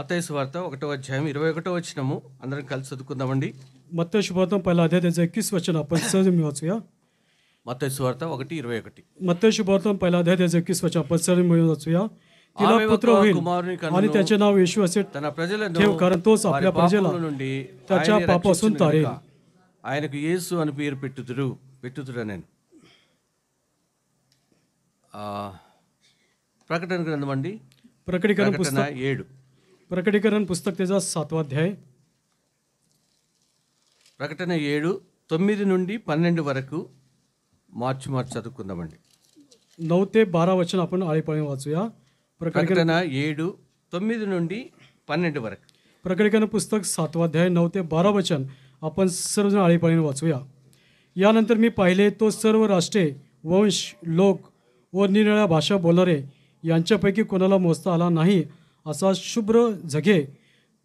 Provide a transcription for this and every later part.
మత్తయి సువార్త 1వ అధ్యాయం 21వ వచనము అందరం కలిసి చదువుకుందామండి. मत्तई शुभारंभ पहिला अध्याय त्याचं 21 वचन आपण सहज मी वाचूया. మత్తయి సువార్త 1:21. मत्तई शुभारंभ पहिला अध्याय त्याचं 21 वचन आपण सहज मिळून वाचूया. तिला ఆమె पुत्र ఒక होईल కుమారుని आणि కన్నును त्याचे नाव येशू असे తన ప్రజలను ठेव, कारण तोच వారి आपल्या प्रजेला పాపముల నుండి त्याच्या ఆయనే पापापासून రక్షించును तारेल. గనుక ఆయనకు యేసు అని పేరు పెట్టుదురనెను. ప్రకటన గ్రంథం అండి, प्रकटीकरण ప్రకటన पुस्तक 7. प्रकटीकरण पुस्तक त्याचा 7वा अध्याय ప్రకటన 7:9 నుండి 12 వరకు మార్చి చదువుకుందామండి. 9 ते 12 वचन आपण आळीपाळी वाचूया. ప్రకటన 7:9 నుండి 12 वరకు. प्रकटीकरण पुस्तक 7वा अध्याय 9 ते 12 वचन आपण सर्वजण आळीपाळीने वाचूया. यानंतर मी पाहिले, तो सर्व राष्ट्रे, वंश, लोक व निरनिराळ्या भाषा बोलणारे यांच्यापैकी कोणाला मोजता आला नाही असा शुभ्र झगे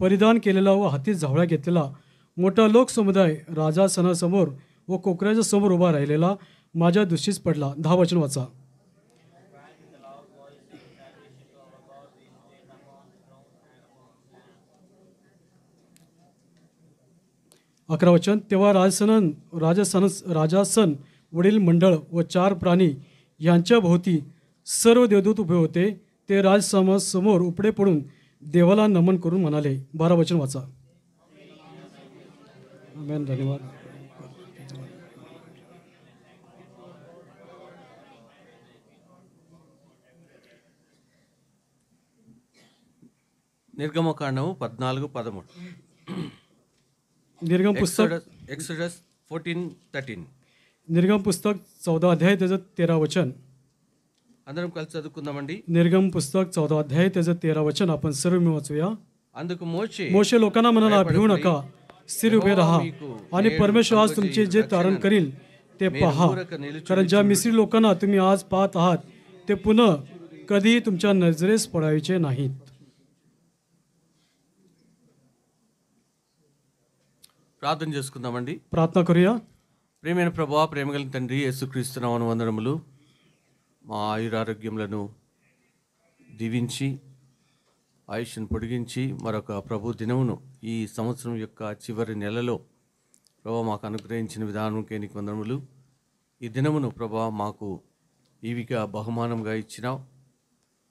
परिधान केलेला व हाती झावळ्या घेतलेला मोठा लोकसमुदाय राजासनासमोर व कोकऱ्याच्या समोर उभा राहिलेला माझ्या दृष्टीस पडला. 10 वचन वाचा. अकरा वचन. तेव्हा राजासन वडील मंडळ व 4 प्राणी यांच्या भोवती सर्व देवदूत उभे होते. ते राजसमोर उपडे पडून देवाला नमन करून म्हणाले. 12 वचन वाचा. आमेन. धन्यवाद. నిర్గమకాండము 14:13. निर्गम पुस्तक एक्सोडस 14:13. निर्गम पुस्तक 14 अध्याय त्याचं 13 वचन. అందరం కలిసి చదువుకుందామండి. निर्गम पुस्तक 14 अध्याय त्याचं 13 वचन आपण सर्व मिळून वाचूया. అందుకు మోషే लोकांना म्हणाला, भिवू नका, स्थिर उभे राहा आणि परमेश्वर आज तुमचे जे तारण करील ते पहा, कारण ज्या मिस्री लोकांना तुम्ही आज पाहत आहात ते पुन्हा कधीही तुमच्या नजरेस पडायचे नाहीत. ప్రార్థన చేసుకుందామండి. प्रार्थना करूया. ప్రియమైన ప్రభువా, ప్రేమగల తండ్రి, యేసుక్రీస్తు నామమున వందనములు. మా ఆయురారోగ్యములను దీవించి ఆయుష్ను పొడిగించి మరొక ప్రభు దినమును ఈ సంవత్సరం యొక్క చివరి నెలలో ప్రభా మాకు అనుగ్రహించిన విధానంకే నీకు వందనములు. ఈ దినమును ప్రభా మాకు ఈవిగా బహుమానంగా ఇచ్చినావు.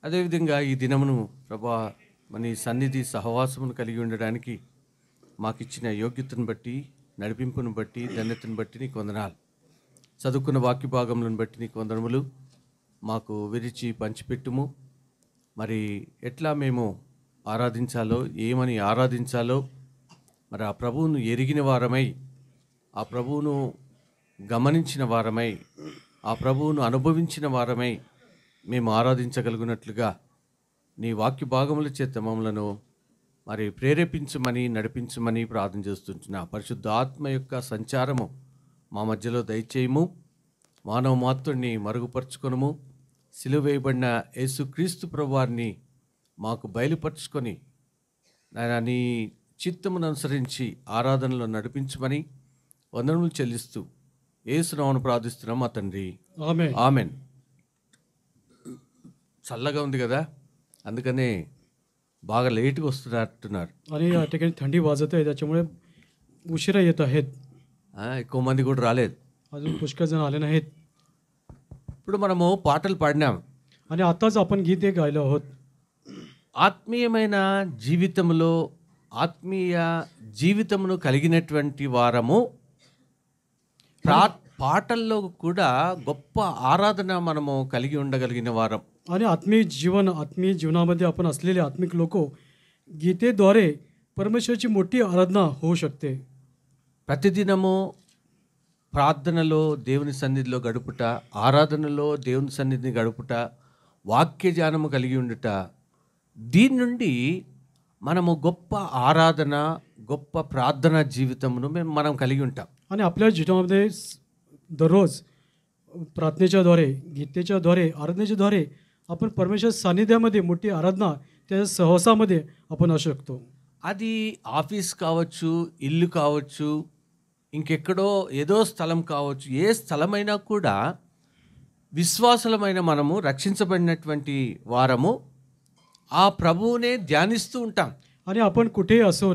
అదేవిధంగా ఈ దినమును ప్రభా మన సన్నిధి సహవాసమును కలిగి ఉండడానికి మాకు ఇచ్చిన యోగ్యతను బట్టి, నడిపింపును బట్టి, ధన్యతను బట్టి నీకు వందనాలు. చదువుకున్న వాక్య భాగములను బట్టి నీకు వందనములు. మాకు విరిచి పంచిపెట్టుము. మరి ఎట్లా మేము ఆరాధించాలో, ఏమని ఆరాధించాలో, మరి ఆ ప్రభువును ఎరిగిన వారమై, ఆ ప్రభువును గమనించిన వారమై, ఆ ప్రభువును అనుభవించిన వారమై మేము ఆరాధించగలిగినట్లుగా నీ వాక్య భాగముల చేత మమ్మలను మరి ప్రేరేపించమని, నడిపించమని ప్రార్థన చేస్తుంటున్నా. పరిశుద్ధ ఆత్మ యొక్క సంచారము మా మధ్యలో దయచేయము. మానవ మాత్రుడిని మరుగుపరుచుకొనుము. సిలువ వేయబడిన యేసుక్రీస్తు ప్రభువారిని మాకు బయలుపరుచుకొని నాయన నీ చిత్తమును అనుసరించి ఆరాధనలో నడిపించమని వందనములు చెల్లిస్తూ యేసు నామమున ప్రార్థిస్తున్నాం మా తండ్రి. आमेन. ఆమెన్. చల్లగా ఉంది కదా, అందుకనే బాగా లేట్గా వస్తున్నట్టున్నారు. आणि या ठिकाणी थंडी वाजत आहे, त्याच्यामुळे उशिरा येत आहेत. ఎక్కువ మంది కూడా రాలేదు. अजून पुष्कळ जण आले नाहीत. ఇప్పుడు మనము పాటలు పాడినాం. आणि आताच आपण गीत एक गायलो आहोत. ఆత్మీయమైన జీవితంలో ఆత్మీయ జీవితమును కలిగినటువంటి వారము పాటల్లో కూడా గొప్ప ఆరాధన మనము కలిగి ఉండగలిగిన వారం. आणि आत्मिक जीवनामध्ये आपण असलेले आत्मिक लोक गीतेद्वारे परमेश्वराची मोठी आराधना होऊ शकते. ప్రతిదినము ప్రార్థనలో దేవుని సన్నిధిలో గడుపుట, ఆరాధనలో దేవుని సన్నిధిని గడుపుట, వాక్య ధ్యానము కలిగి ఉండుట, దీని నుండి మనము గొప్ప ఆరాధన, గొప్ప ప్రార్థనా జీవితమును మనం కలిగి ఉంటాం. आणि आपल्या जीवनामध्ये दररोज प्रार्थनेच्या द्वारे, गीतेच्या द्वारे, आराधनेच्या द्वारे आपण परमेश्वर सानिध्यामध्ये मोठी आराधना, त्याच्या सहवासामध्ये आपण असू शकतो. అది ఆఫీస్ కావచ్చు, ఇల్లు కావచ్చు, ఇంకెక్కడో ఏదో స్థలం కావచ్చు, ఏ స్థలమైనా కూడా విశ్వాసులమైన మనము రక్షించబడినటువంటి వారము ఆ ప్రభువునే ధ్యానిస్తూ ఉంటాం. आणि आपण कुठेही असो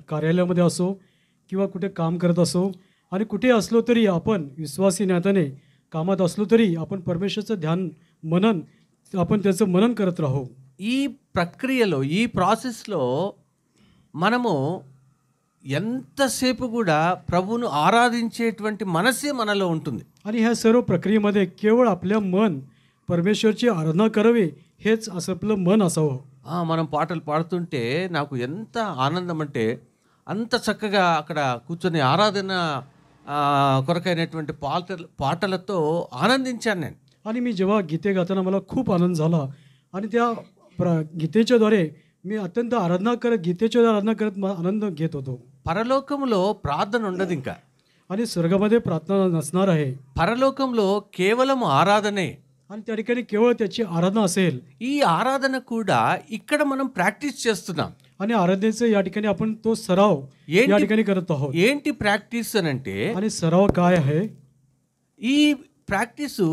कार्यालयामध्ये असो किंवा कुठे काम करत असो आणि कुठे असलो तरी आपण विश्वासी नात्याने कामात असलो तरी आपण परमेश्वरचं ध्यान मनन आपण त्याचं मनन करत राहू. ఈ ప్రక్రియలో ఈ ప్రాసెస్లో మనము ఎంతసేపు కూడా ప్రభువును ఆరాధించేటువంటి మనసే మనలో ఉంటుంది. आणि ह्या सर्व प्रक्रियेमध्ये केवळ आपल्या मन परमेश्वरची आराधना करावी हेच असं आपलं मन असावं. మనం పాటలు పాడుతుంటే నాకు ఎంత ఆనందం అంటే అంత చక్కగా అక్కడ కూర్చొని ఆరాధన కొరకైనటువంటి పాటలతో ఆనందించాను నేను. आणि मी जेव्हा गीते गाताना मला खूप आनंद झाला आणि त्या गीतेच्याद्वारे मी अत्यंत गीतेच्या आराधना करत आनंद घेत होतो. పరలోకంలో ప్రార్థన ఉండదు ఇంకా. आणि स्वर्गामध्ये प्रार्थना नसणार आहे. పరలోకంలో కేవలం ఆరాధనే. आणि त्या ठिकाणी केवळ त्याची आराधना असेल. ఈ ఆరాధన కూడా ఇక్కడ మనం ప్రాక్టీస్ చేస్తున్నాం. आणि आराधनेचं या ठिकाणी आपण तो सराव या ठिकाणी करत आहोत. ఏంటి ప్రాక్టీస్ అని అంటే आणि सराव काय आहे? ఈ ప్రాక్టీసు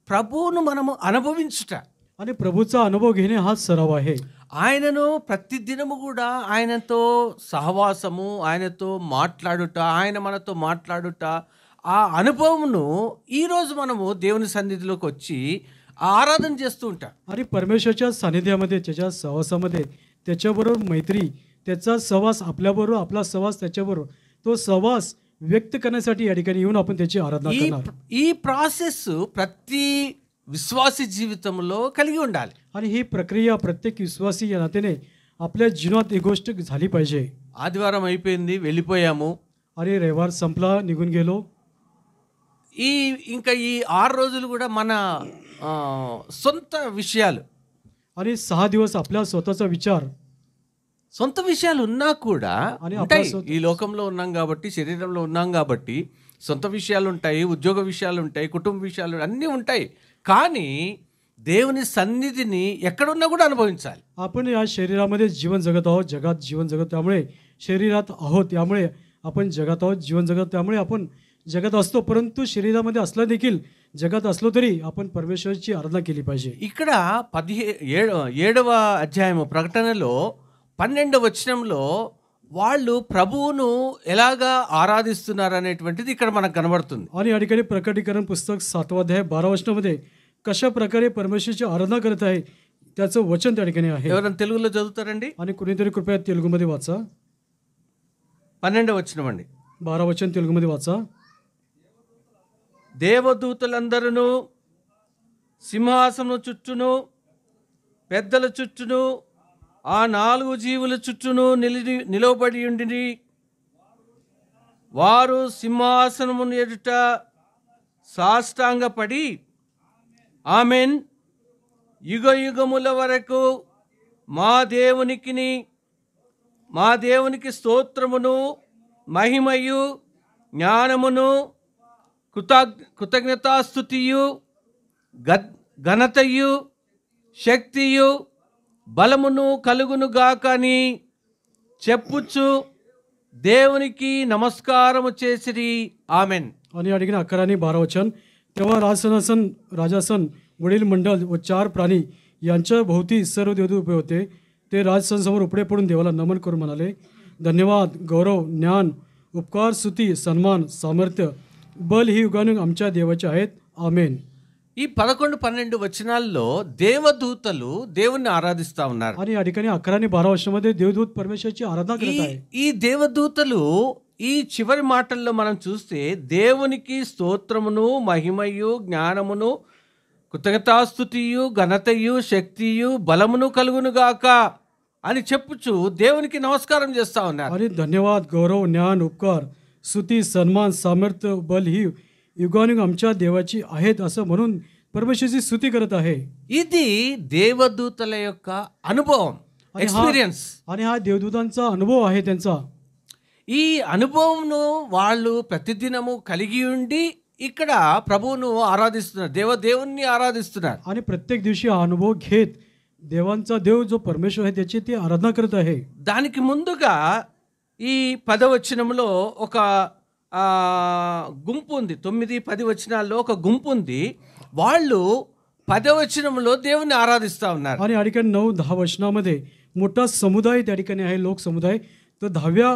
ప్రభువును మనము అనుభవించుట. आणि प्रभूचा अनुभव घेणे हाच सराव आहे. ఆయనను ప్రతి దినము కూడా ఆయనతో సహవాసము, ఆయనతో మాట్లాడుట, ఆయన మనతో మాట్లాడుట, ఆ అనుభవమును ఈరోజు మనము దేవుని సన్నిధిలోకి వచ్చి ఆరాధన చేస్తూ ఉంటాం. आणि परमेश्वरच्या सानिध्यामध्ये त्याच्या सहवासामध्ये त्याच्याबरोबर मैत्री, त्याचा सहवास आपल्याबरोबर, आपला सहवास त्याच्याबरोबर, तो सहवास व्यक्त करण्यासाठी या ठिकाणी येऊन आपण त्याची आराधना करणार. ఈ ప్రాసెస్ ప్రతి విశ్వాసి జీవితంలో కలిగి ఉండాలి. आणि ही प्रक्रिया प्रत्येक विश्वासी या नात्याने आपल्या जीवनात ही गोष्ट झाली पाहिजे. ఆదివారం అయిపోయింది, వెళ్ళిపోయాము. अरे रविवार संपला, निघून गेलो. ఇంకా ఈ 6 రోజులు కూడా మన సొంత విషయాలు आणि 6 दिवस आपला स्वतःचा विचार, సొంత విషయాలు ఉన్నా కూడా అని ఉంటాయి. అప్పుడు ఈ లోకంలో ఉన్నాం కాబట్టి, శరీరంలో ఉన్నాం కాబట్టి సొంత విషయాలు ఉంటాయి, ఉద్యోగ విషయాలు ఉంటాయి, కుటుంబ విషయాలు అన్నీ ఉంటాయి. కానీ దేవుని సన్నిధిని ఎక్కడున్నా కూడా అనుభవించాలి. आपण या शरीरामध्ये जीवन जगत आहोत, जगात जीवन जगत, त्यामुळे शरीरात आहोत, त्यामुळे आपण जगात आहोत, जीवन जगत, त्यामुळे आपण जगात असतो. परंतु शरीरामध्ये असलं देखील जगात असलो तरी आपण परमेश्वराची आराधना केली पाहिजे. ఇక్కడ 7వ అధ్యాయము ప్రకటనలో 12వ వచనంలో వాళ్ళు ప్రభువును ఎలాగా ఆరాధిస్తున్నారు అనేటువంటిది ఇక్కడ మనకు కనబడుతుంది. आणि या ठिकाणी प्रकटीकरण पुस्तक 7वा अध्याय 12 वचनामध्ये कशा प्रकारे परमेश्वराची आराधना करत आहे त्याचं वचन त्या ठिकाणी आहे. ఎవరైనా తెలుగులో చదువుతారండి? आणि कुणीतरी कृपया तेलुगुमध्ये वाचा. 12వ వచనం అండి. 12 वचन तेलुगुमध्ये वाचा. దేవదూతలందరూ సింహాసనం చుట్టూను, పెద్దల చుట్టూను, ఆ 4 జీవుల చుట్టూను నిలవబడి ఉండి వారు సింహాసనము ఎదుట సాష్టాంగపడి ఆమెన్, యుగ యుగముల వరకు మా దేవునికి స్తోత్రమును, మహిమయు, జ్ఞానమును, కృతజ్ఞతాస్తుతియు, ఘనతయు, శక్తియు, బలమును కలుగును గాక అని చెప్పుచు దేవునికి నమస్కారము చేసిరి. ఆమెన్. आणि या ठिकाणी 11 आणि 12 वचन. तेव्हा राजासन वडील मंडळ व 4 प्राणी यांच्या भोवती सर्व देवदूत उभे होते. ते राजसनसमोर उपडे पडून देवाला नमन करून म्हणाले, धन्यवाद, गौरव, ज्ञान, उपकार, स्तुती, सन्मान, सामर्थ्य, बल ही युगानुग आमच्या देवाचे आहेत. आमेन. ఈ 11-12 వచనాల్లో దేవదూతలు దేవుణ్ణి ఆరాధిస్తా ఉన్నారు. आणि या ठिकाणी 11 आणि 12 वर्षामध्ये देवदूत परमेश्वराची आराधना करत आहे. ఈ దేవదూతలు ఈ చివరి మాటల్లో మనం చూస్తే దేవునికి స్తోత్రమును, మహిమయు, జ్ఞానమును, కృతజ్ఞతాస్తుతియు, ఘనతయు, శక్తియు, బలమును కలుగును గాక అని చెప్పుచు దేవునికి నమస్కారం చేస్తా ఉన్నారు. आणि धन्यवाद, गौरव, ज्ञान, उपकार, स्तुती, सन्मान, सामर्थ्य, बल ही युगानुग आमच्या देवाची आहेत असं म्हणून परमेश्वराची स्तुती करत आहे. ఇది దేవదూతల యొక్క అనుభవం, ఎక్స్పీరియన్స్. आणि हा देवदूतांचा अनुभव आहे त्यांचा. ఈ అనుభవంను వాళ్ళు ప్రతిదినము కలిగి ఉండి ఇక్కడ ప్రభువును ఆరాధిస్తున్నారు, దేవుణ్ణి ఆరాధిస్తున్నారు. आणि प्रत्येक दिवशी हा अनुभव घेत देवांचा देव जो परमेश्वर आहे त्याची ते आराधना करत आहे. దానికి ముందుగా ఈ 10వ వచనంలో ఒక గుంపు ఉంది. 9-10 వచనాల్లో ఒక గుంపు ఉంది. వాళ్ళు 10వ వచనంలో దేవుని ఆరాధిస్తా ఉన్నారు. आणि या ठिकाणी 9-10 वचनामध्ये मोठा समुदाय त्या ठिकाणी आहे, लोक समुदाय. तर 10व्या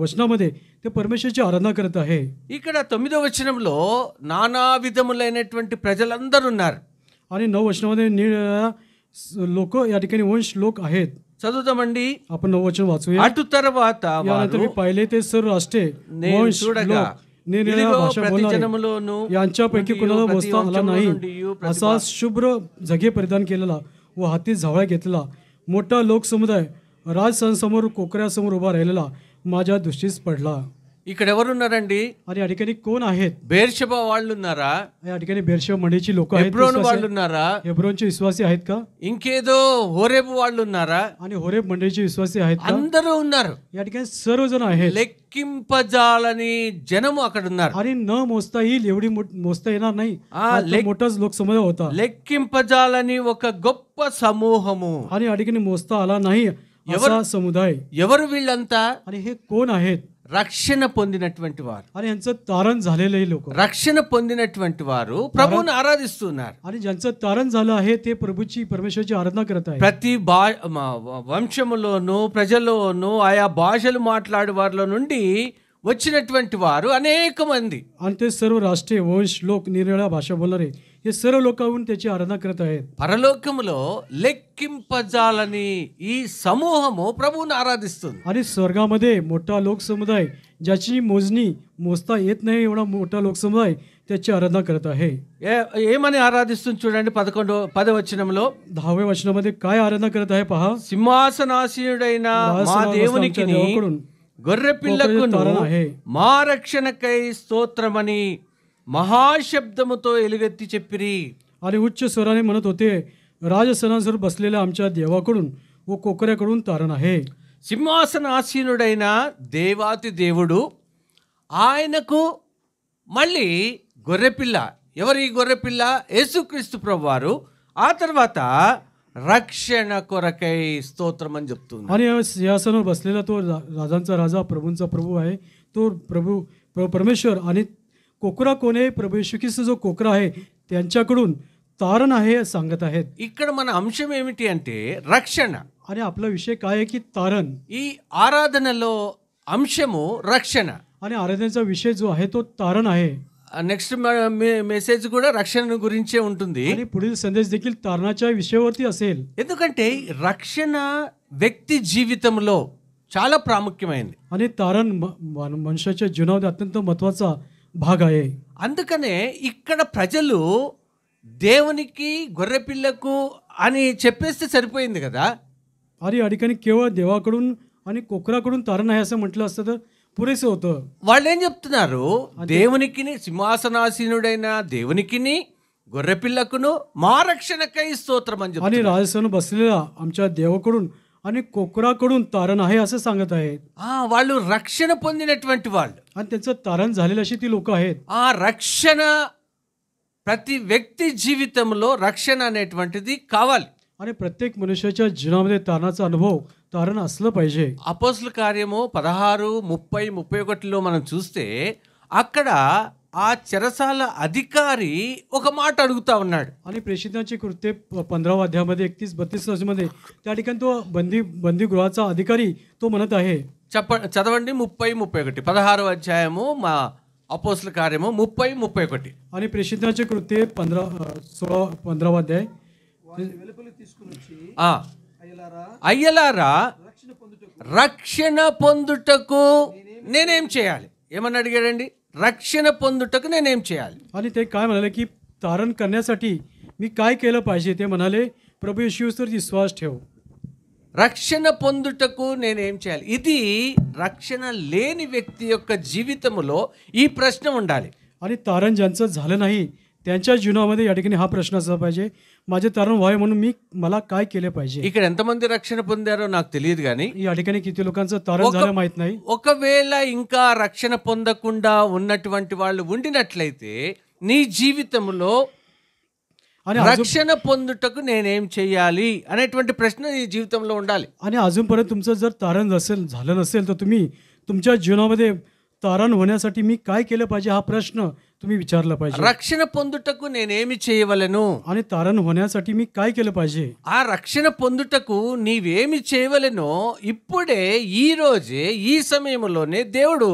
वचनामध्ये ते परमेश्वराची आराधना करत आहे. ఇక్కడ 9వ వచనంలో నానా విధములైనటువంటి ప్రజలందరూ ఉన్నారు. आणि 9 वचनामध्ये निळ्या लोक या ठिकाणी वंश लोक आहेत. చదువుదామండి. आपण 9 वचन वाचूया. అటు తర్వాత यानंतर मी पाहिले ते सर्व राष्ट्रे నేను वंश చూడగా लोक निरनिराळ्या ఇదిగో भाषा ప్రతి बोलणारे జనములోను यांच्यापैकी నుండియు, कोणाला ప్రతి बसता आला వంశములో नाही నుండియు, ప్రతి असा शुभ्र झगे परिधान केलेला व हाती झावळा घेतलेला मोठा लोकसमुदाय राजसमोर कोकऱ्यासमोर उभा राहिलेला माझ्या दृष्टीस पडला. ఇక్కడ ఎవరున్నారండి? आणि या ठिकाणी कोण आहेत? బేర్షెబా వాళ్ళు ఉన్నారా? या ठिकाणी बेर्शेबा मंडळीची लोक आहेत. హెబ్రోను వాళ్ళు ఉన్నారా? हेब्रोनचे विश्वासी आहेत का? ఇంకేదో హోరేబు వాళ్ళు ఉన్నారా? आणि होरेब मंडळीचे विश्वासी आहेत का? అందరూ ఉన్నారు. या ठिकाणी सर्वजण आहेत. లెక్కింపజాలని జనము అక్కడ ఉన్నారు. आणि न मोजता येईल एवढी मोजता येणार नाही ఆ, आता मोठाच लोकसमुदाय होता. లెక్కింపజాలని ఒక గొప్ప సమూహము. आणि या ठिकाणी मोजता आला नाही असा समुदाय. ఎవరు వీళ్ళంతా? आणि हे कोण आहेत? రక్షణ పొందినటువంటి వారు. आणि यांचं तारण झालेले लोक. రక్షణ పొందినటువంటి వారు ప్రభువుని ఆరాధిస్తున్నారు. आणि ज्यांचं तारण झालं आहे ते प्रभूची परमेश्वराची आराधना करत आहे. ప్రతి వంశములోను ప్రజల్లోను ఆయా భాషలు మాట్లాడే వారిలో నుండి వచ్చినటువంటి వారు అనేక మంది. आणि ते सर्व राष्ट्रीय वंश लोक निरनिराळ्या भाषा बोलणारे हे सर्व लोकांहून त्याची आराधना करत आहेत. పరలోకములో లెక్కింపజాలని ఈ సమూహము ప్రభువుని ఆరాధిస్తుంది. आणि स्वर्गामध्ये मोठा लोकसमुदाय ज्याची मोजणी मोजता येत नाही एवढा मोठा लोकसमुदाय त्याची आराधना करत आहे. ఏమని ఆరాధిస్తుంది చూడండి. 10వ వచనంలో 10व्या वचनामध्ये काय आराधना करत आहे पहा. సింహాసనాసీనుడైన మా దేవునికి గొర్రె పిల్లకును మా రక్షణకై స్తోత్రమని మహాశబ్దముతో ఎలుగెత్తి చెప్పిరి. आणि उच्च स्वराने म्हणत होते राजसनासर बसलेल्या आमच्या देवाकडून व कोकऱ्याकडून तारण आहे. సింహాసనాసీనుడైన దేవాతి దేవుడు ఆయనకు మళ్ళీ గొర్రెపిల్ల. ఎవరు ఈ గొర్రెపిల్ల? యేసుక్రీస్తు ప్రభువారు. ఆ తర్వాత రక్షణ కొరకై స్తోత్రం అని చెప్తుంది. आणि या सिंहासनावर बसलेला तो राजांचा राजा प्रभूंचा प्रभू आहे. तो प्रभू परमेश्वर आणि कोकरा कोण आहे? प्रभू येशू ख्रिस्त जो कोकरा आहे त्यांच्याकडून तारण आहे सांगत आहेत. ఇక్కడ మన అంశం ఏమిటి అంటే రక్షణ. आणि आपला विषय काय आहे की तारण. ఈ ఆరాధనలో అంశము రక్షణ. आणि आराधनेचा विषय जो आहे तो तारण आहे. నెక్స్ట్ మెసేజ్ కూడా రక్షణ గురించే ఉంటుంది. आणि पुढील संदेश देखील तारणाच्या विषयावरती असेल. ఎందుకంటే రక్షణ వ్యక్తి జీవితంలో చాలా ప్రాముఖ్యమైనది. आणि तारण मनुष्याच्या जीवनामध्ये अत्यंत महत्वाचा भाग आहे. అందుకనే ఇక్కడ ప్రజలు దేవునికి గొర్రెపిల్లకు అని చెప్పేస్తే సరిపోయింది కదా. आणि या ठिकाणी केवळ देवाकडून आणि कोकराकडून तारण आहे असं म्हटलं असतं तर पुरेसं होतं. వాళ్ళు ఏం చెప్తున్నారు? దేవునికి సింహాసనాసీనుడైన దేవునికి గొర్రెపిల్లకును మా రక్షణకై స్తోత్రం అని आणि చెప్తున్నారు. राजस्थान बसलेला आमच्या देवाकडून आणि कोकराकडून तारण आहे असं सांगत आहेत. వాళ్ళు రక్షణ పొందినటువంటి వాళ్ళు. आणि त्यांचं तारण झालेलं अशी ती लोक आहेत. ఆ రక్షణ ప్రతి వ్యక్తి జీవితంలో రక్షణ అనేటువంటిది కావాలి. आणि प्रत्येक मनुष्याच्या जीवनामध्ये तारणाचा अनुभव तारण असलं पाहिजे. అపోస్తల కార్యము 16, 30, 31లో మనం చూస్తే అక్కడ ఆ చెరసాల అధికారి ఒక మాట అడుగుతా ఉన్నాడు. आणि प्रेषितांची कृत्ये 15व्या अध्यायामध्ये 31-32 मध्ये त्या ठिकाणी तो बंदीगृहाचा अधिकारी तो म्हणत आहे. చదవండి 30, 31. 16వ అధ్యాయము మా అపోస్తల కార్యము 30, 31. आणि प्रेषितांचे कृत्ये 15वा अध्याय. అయ్యలారా రక్షణ పొందుటకు నేనేం చేయాలి? ఏమని అడిగాడండి? రక్షణ పొందుటకు నేనేం చేయాలి? आणि ते काय म्हणाले की तारण करण्यासाठी मी काय केलं पाहिजे? ते म्हणाले प्रभू येशूवर विश्वास ठेव. రక్షణ పొందుటకు నేనేం చేయాలి? ఇది రక్షణ లేని వ్యక్తి యొక్క జీవితంలో ఈ ప్రశ్న ఉండాలి. आणि तारण ज्यांचं झालं नाही त्यांच्या जीवनामध्ये या ठिकाणी हा प्रश्न असला पाहिजे, माझे तारण व्हावे म्हणून मला काय केले पाहिजे. ఇక్కడ ఎంతమంది రక్షణ పొందారో నాకు తెలియదు కానీ या ठिकाणी किती लोकांचं तारण झालं माहित नाही. ఒకవేళ ఇంకా రక్షణ పొందకుండా ఉన్నటువంటి వాళ్ళు ఉండినట్లయితే నీ జీవితంలో రక్షణ పొందుటకు నేనేం చేయాలి అనేటువంటి ప్రశ్న నీ జీవితంలో ఉండాలి. आणि अजूनपर्यंत तुमचं जर तारण झालं नसेल तर तुम्ही तुमच्या जीवनामध्ये तारण होण्यासाठी मी काय केलं पाहिजे हा प्रश्न तुम्ही विचारलं पाहिजे రక్షణ పొందుటకు నేనేమి చేయవలెను? आणि तारण होण्यासाठी मी काय केलं पाहिजे ఆ రక్షణ పొందుటకు నీవేమి చేయవలెనో ఇప్పుడే ఈ రోజే ఈ సమయంలోనే దేవుడు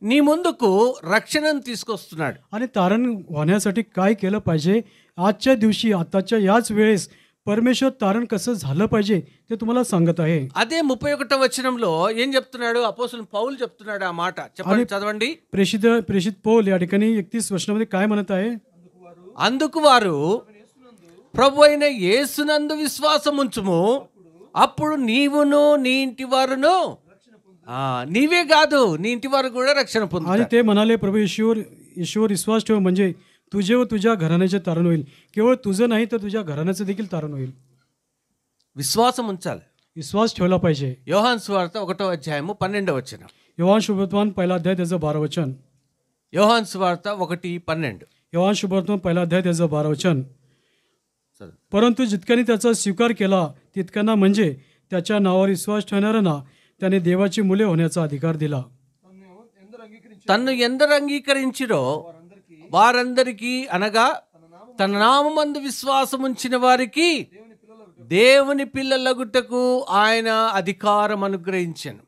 నీ ముందుకు రక్షణను తీసుకొస్తున్నాడు. आणि तारण होण्यासाठी काय केलं पाहिजे आजच्या दिवशी आताच्या याच वेळेस परमेश्वर तारण कसं झालं पाहिजे ते तुम्हाला सांगत आहे. అదే 31వ వచనంలో ఏం చెప్తున్నాడు? అపోస్తలుడు పౌలు చెప్తున్నాడు ఆ మాట. చెప్పండి, చదవండి. प्रेषित पौल या ठिकाणी 31 वचनामध्ये काय म्हणत आहे? అందుకు వారు ప్రభు అయిన యేసునందు విశ్వాసం ఉంచుము, అప్పుడు నీవును నీ ఇంటి వారును, నీవే కాదు నీ ఇంటి వారు కూడా రక్షణ आणि పొందుతారు. ते म्हणाले प्रभू येशूवर विश्वास ठेव म्हणजे तुझे व तुझ्या घराण्याचे तारण होईल. केवळ तुझं नाही तर तुझ्या घराण्याचं देखील तारण होईल. విశ్వాసం ఉంచాలి. विश्वास ठेवला पाहिजे. యోహాను సువార్త 1వ అధ్యాయము 12వ వచనం. योहान शुभवर्तमान पहिला अध्याय त्याचं 12 वचन. యోహాను సువార్త 1:12. योहान शुभवर्तमान पहिला अध्याय त्याचं 12 वचन. परंतु जितक्यांनी त्याचा स्वीकार केला तितक्यांना म्हणजे त्याच्या नावावर विश्वास ठेवणाऱ्यांना त्याने देवाची मुले होण्याचा अधिकार दिला. తన్ను ఎందరు అంగీకరించిరో వారందరికీ, అనగా తన నామమందు విశ్వాసం ఉంచిన వారికి దేవుని పిల్లలగుటకు ఆయన అధికారం అనుగ్రహించెను.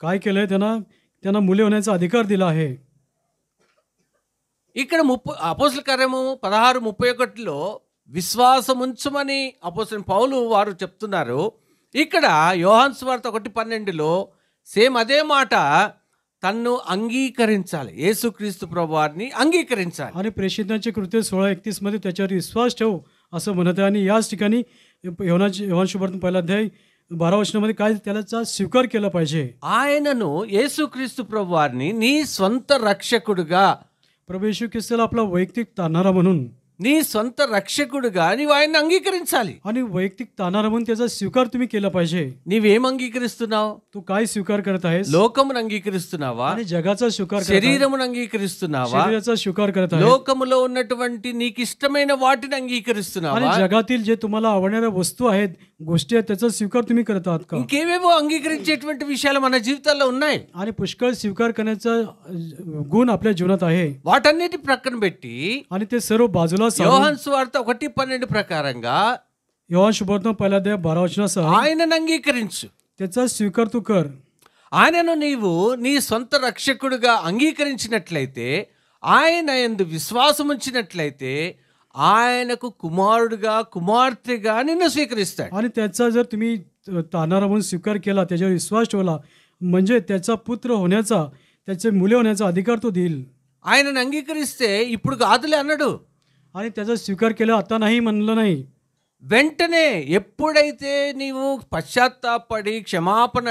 काय केलंय? त्यांना मुले होण्याचा अधिकार दिला आहे. ఇక్కడ అపోస్తల కార్యము 16:31లో విశ్వాసం ఉంచమని అపోస్తలుడు పౌలు వారు చెప్తున్నారు. ఇక్కడ యోహాను సువార్త 1:12లో సేమ్ అదే మాట, తన్ను అంగీకరించాలి, యేసుక్రీస్తు ప్రభువారిని అంగీకరించాలి. आणि प्रेषितांचे कृत्य 16:31 मध्ये त्याच्यावर विश्वास ठेव असं म्हणत आहे. आणि याच ठिकाणी योहान शुभवर्तमान पहिला अध्याय 12 वचनामध्ये काय त्याचा स्वीकार केला पाहिजे. ఆయనను యేసుక్రీస్తు ప్రభువారిని నీ స్వంత రక్షకుడుగా, प्रभू येशू ख्रिस्ताला आपला वैयक्तिक तारणारा म्हणून, నీ సొంత రక్షకుడుగా నీవు ఆయన్ని అంగీకరించాలి. आणि वैयक्तिक तारणारा म्हणून त्याचा स्वीकार तुम्ही केला पाहिजे. నీవేం అంగీకరిస్తున్నావు? तू काय स्वीकार करत आहेस? లోకమును అంగీకరిస్తున్నావా? आणि जगाचा स्वीकार करत आहेस? శరీరమును అంగీకరిస్తున్నావా? शरीराचा स्वीकार करत आहेस? లోకములో ఉన్నటువంటి నీకు ఇష్టమైన వాటిని आणि అంగీకరిస్తున్నావా? जगातील जे तुम्हाला आवडणाऱ्या वस्तू आहेत, गोष्टी आहेत, त्याचा स्वीकार तुम्ही करत आहात का? ఇంకేవేవో అంగీకరించేటువంటి విషయాలు మన జీవితాల్లో ఉన్నాయి. आणि पुष्कळ स्वीकार करण्याचा गुण आपल्या जीवनात आहे. వాటన్నిటి ప్రక్కన పెట్టి आणि ते सर्व बाजूला सारून యోహాను సువార్త 1:12 ప్రకారంగా योहान शुभवर्तमान पहिला अध्याय 12 वचनासह ఆయనను అంగీకరించు. त्याचा स्वीकार तू कर. ఆయనను నీవు నీ సొంత రక్షకుడుగా అంగీకరించినట్లయితే, ఆయన యందు విశ్వాసం ఉంచినట్లయితే ఆయనకు కుమారుడుగా కుమార్తెగా నిన్ను స్వీకరిస్తాడు. आणि त्याचा जर तुम्ही तारणारा म्हणून स्वीकार केला, त्याच्यावर विश्वास ठेवला, म्हणजे त्याचा पुत्र होण्याचा, त्याचे मुले होण्याचा अधिकार तो देईल. ఆయనను అంగీకరిస్తే ఇప్పుడు కాదులే అన్నాడు. आणि त्याचा स्वीकार केला आता नाही म्हणलं नाही. వెంటనే ఎప్పుడైతే నీవు పశ్చాత్తాపడి క్షమాపణ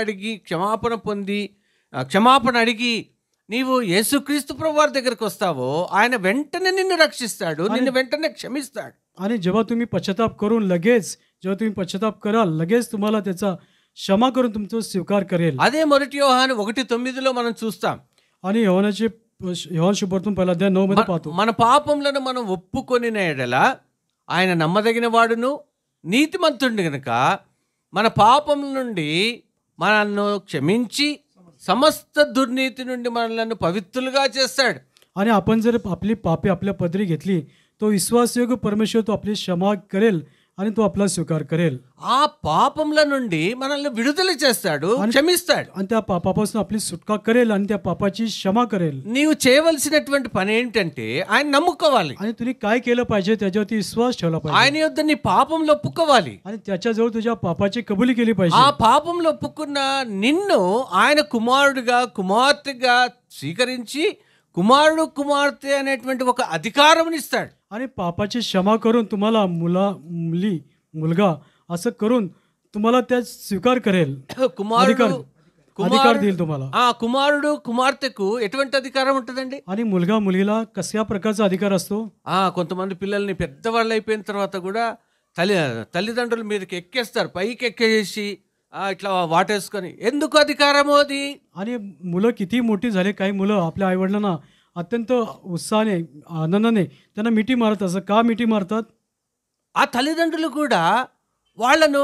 పొంది క్షమాపణ అడిగి నీవు యేసుక్రీస్తు ప్రభువారి దగ్గరికి వస్తావో, ఆయన వెంటనే నిన్ను రక్షిస్తాడు, నిన్ను వెంటనే క్షమిస్తాడు. आणि जेव्हा तुम्ही पश्चाताप करून जेव्हा तुम्ही पश्चाताप कराल, लगेच तुम्हाला त्याचा क्षमा करून तुमचा स्वीकार करेल. అదే మొదటి యోహాను 1:9లో మనం చూస్తాం. आणि योहान शुभवर्तमान पहिला अध्याय 9 मध्ये पाहतो. మన పాపములను మనం ఒప్పుకొనిన ఎడల ఆయన నమ్మదగిన వాడును నీతిమంతుడు గనుక మన పాపముల నుండి మనల్ని క్షమించి సమస్త దుర్నీతి నుండి మనల్ని పవిత్రులుగా చేస్తాడు. आणि आपण जर आपली पापे आपल्या पदरी घेतली, तो विश्वासयोग्य परमेश्वर तो आपली क्षमा करेल आणि तो आपला स्वीकार करेल. ఆ పాపముల నుండి మనల్ని విడుదల చేస్తాడు, క్షమిస్తాడు. आणि त्या पापापासून आपली सुटका करेल आणि त्या पापाची क्षमा करेल. నీవు చేయవలసినటువంటి పని ఏంటంటే ఆయన నమ్ముకోవాలి. आणि तुम्ही काय केलं पाहिजे? त्याच्यावरती विश्वास ठेवला पाहिजे. ఆయన యొద్ద నీ పాపంలో ఒప్పుకోవాలి. आणि त्याच्याजवळ तुझ्या पापाची कबुली केली ఆ पाहिजे. పాపంలో ఒప్పుకున్న నిన్ను ఆయన కుమారుడుగా కుమార్తెగా స్వీకరించి కుమారుడు కుమార్తె అనేటువంటి ఒక అధికారం ఇస్తాడు. आणि पापाची क्षमा करून तुम्हाला मुलगा असं करून तुम्हाला त्या स्वीकार करेल. కుమారుడు अधिकार देईल तुम्हाला. కుమారుడు కుమార్తెకు ఎటువంటి అధికారం ఉంటుందండి? आणि मुलगा मुलीला कशा प्रकारचा अधिकार असतो? కొంతమంది పిల్లల్ని పెద్దవాళ్ళు అయిపోయిన తర్వాత కూడా తల్లిదండ్రులు మీదకి ఎక్కేస్తారు, పైకి ఎక్కేసి ఇట్లా వాటేసుకొని. ఎందుకు అధికారము అది? आणि मुलं किती मोठी झाले, काही मुलं आपल्या आईवडिलांना अत्यंत उत्साहाने आनंदाने त्यांना मिठी मारत असं. का मिठी मारतात? ఆ తల్లిదండ్రులు కూడా వాళ్ళను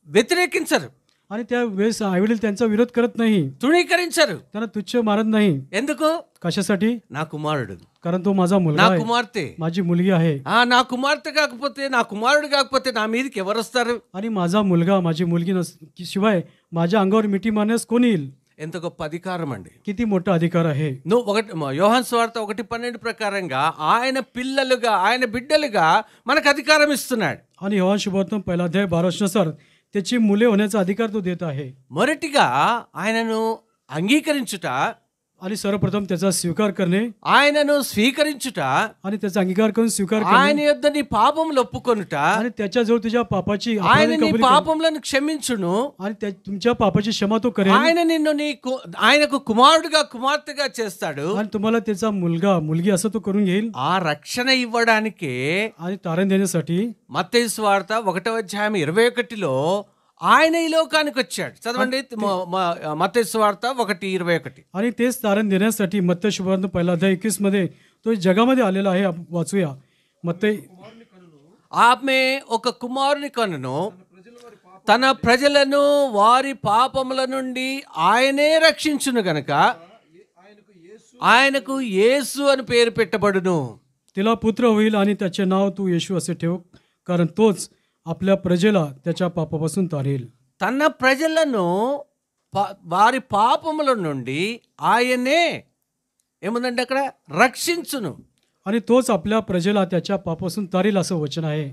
వ్యతిరేకించరు. आणि त्या वेळेस आईवडील त्यांचा विरोध करत नाही, తృణీకరించరు. त्यांना तुच्छ मारत नाही. ఎందుకు? कशासाठी? నా కుమారుడు, कारण तो माझा मुलगा నా आहे, కుమార్తె. माझी मुलगी आहे. నా కుమార్తె కాకపోతే, నా కుమారుడు కాకపోతే నా మీదకి ఎవరు వస్తారు? आणि माझा मुलगा माझी मुलगी शिवाय माझ्या अंगावर मिठी मारण्यास कोण येईल? ఎంత గొప్ప అధికారం అండి. किती मोठा अधिकार आहे. యోహాను సువార్త 1:12 ప్రకారంగా ఆయన పిల్లలుగా, ఆయన బిడ్డలుగా మనకు అధికారం ఇస్తున్నాడు. आणि योहान शुभवर्तमान 1:12 त्याची मुले होण्याचा अधिकार तो देत आहे. మొదటిగా ఆయనను అంగీకరించుట, आणि सर्वप्रथम त्याचा स्वीकार करणे, ఆయనను స్వీకరించుట, आणि त्याचा अंगीकार करून स्वीकार ఆయన करणे, యొద్ద నీ పాపములు ఒప్పుకొనుట, आणि त्याच्याजवळ तुझ्या पापाची ఆయన నీ कबूल పాపములను క్షమించును, आणि तुमच्या पापाची क्षमा तो करेल, ఆయన నిన్ను ఆయనకు కుమారుడుగా కుమార్తెగా చేస్తాడు. आणि तुम्हाला त्याचा मुलगा मुलगी असं तो करून घेईल. ఆ రక్షణ ఇవ్వడానికే आणि तारण देण्यासाठी మత్తయి సువార్త 1:21 ఆయన ఈ లోకానికి వచ్చాడు. చదవండి మత్తయి సువార్త 1:21. आणि तेच तारण देण्यासाठी मत्तई शुभवर्तमान 1:21 मध्ये तो जगामध्ये आलेला आहे. वाचूया मत्तई. ఆమె ఒక కుమారుని కనును, తన ప్రజలను వారి పాపముల నుండి ఆయనే రక్షించును గనక ఆయనకు యేసు అని పేరు పెట్టబడును. तिला पुत्र होईल आणि त्याचे नाव तू येशू असे ठेव, कारण तोच आपल्या प्रजेला त्याच्या पापापासून तारेल. తన ప్రజలను వారి పాపముల నుండి ఆయనే ఏముందంటే అక్కడ రక్షించును. आणि तोच आपल्या प्रजेला त्याच्या पापापासून तारेल असं वचन आहे.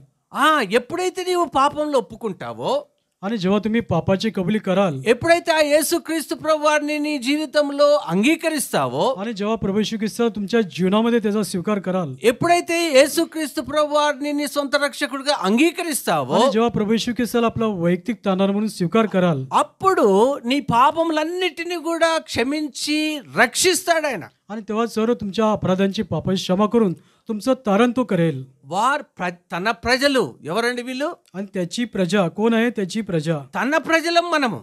ఎప్పుడైతే నీవు పాపంలో ఒప్పుకుంటావో, आणि जेव्हा तुम्ही पापाची कबुली कराल, ఎప్పుడైతే ఆ యేసుక్రీస్తు ప్రభువారిని నీ జీవితంలో అంగీకరిస్తావో, आणि जेव्हा प्रभू येशू ख्रिस्त तुमच्या जीवनामध्ये त्याचा स्वीकार कराल, ఎప్పుడైతే యేసుక్రీస్తు ప్రభువారిని నీ సొంత రక్షకుడిగా అంగీకరిస్తావో, आणि जेव्हा प्रभू येशू ख्रिस्ताला आपला वैयक्तिक तारणार म्हणून स्वीकार कराल, అప్పుడు నీ పాపములన్నిటిని కూడా క్షమించి రక్షిస్తాడు ఆయన. आणि तेव्हा सर्व तुमच्या अपराधांची पापाची क्षमा करून तुमचं तारण तो करेल. తన ప్రజలు ఎవరండి వీళ్ళు? आणि त्याची प्रजा कोण आहे? त्याची प्रजा, తన ప్రజలం మనము.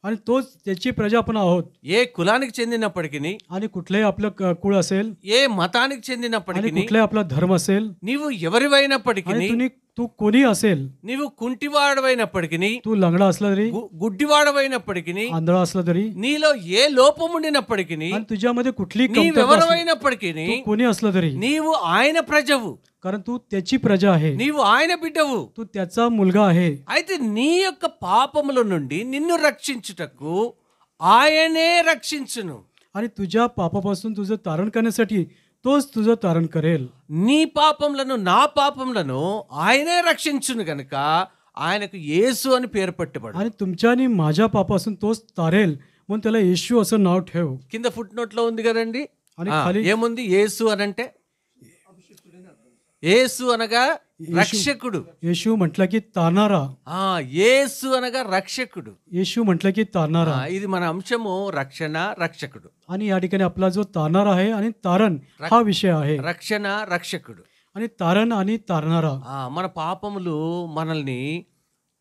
आणि तोच त्याची प्रजा आपण आहोत. ఏ కులానికి చెందినప్పటికీ, आणि कुठलंही आपलं कुळ असेल, ఏ మతానికి आणि చెందినప్పటికీ, कुठलाही आपला धर्म असेल, నీవు ఎవరివైనప్పటికీ, आणि तू कोणी असेल, నీవు కుంటివాడవైనప్పటికీ, तू लंगडा असला तरी, గుడ్డివాడవైనప్పటికీ, आंधळा असला तरी, నీలో ఏ లోపం ఉండినప్పటికీ, आणि तुझ्यामध्ये कुठली कमतरता असली, నీవెవరమైనప్పటికీ, तू कोणी असलं तरी, నీవు ఆయన ప్రజవు, कारण तू त्याची प्रजा आहे, నీవు ఆయన బిడ్డవు. तू त्याचा मुलगा आहे. అయితే నీ యొక్క పాపముల నుండి నిన్ను రక్షించుటకు ఆయనే రక్షించును. आणि तुझ्या पापापासून तुझं तारण करण्यासाठी तोच तुझं तारण करेल. నీ పాపములను, నా పాపములను ఆయనే రక్షించును గనుక ఆయనకు యేసు అని పేరు పెట్టబడు. आणि तुमच्या आणि माझ्या पापापासून तोच तारेल म्हणून त्याला येशू असं नाव ठेव. కింద ఫుట్ నోట్ లో ఉంది కదండి. आणि खाली ఏముంది? యేసు అనంటే, యేసు అనగా రక్షకుడు. येशू म्हटलं की तारणारा. యేసు అనగా రక్షకుడు. येशू म्हटलं की तारणारा. ఇది మన అంశము, రక్షణ, రక్షకుడు. आणि या ठिकाणी आपला जो तारणारा आहे आणि तारण हा विषय आहे. రక్షణ, రక్షకుడు. आणि तारण आणि तारणारा. మన పాపములు మనల్ని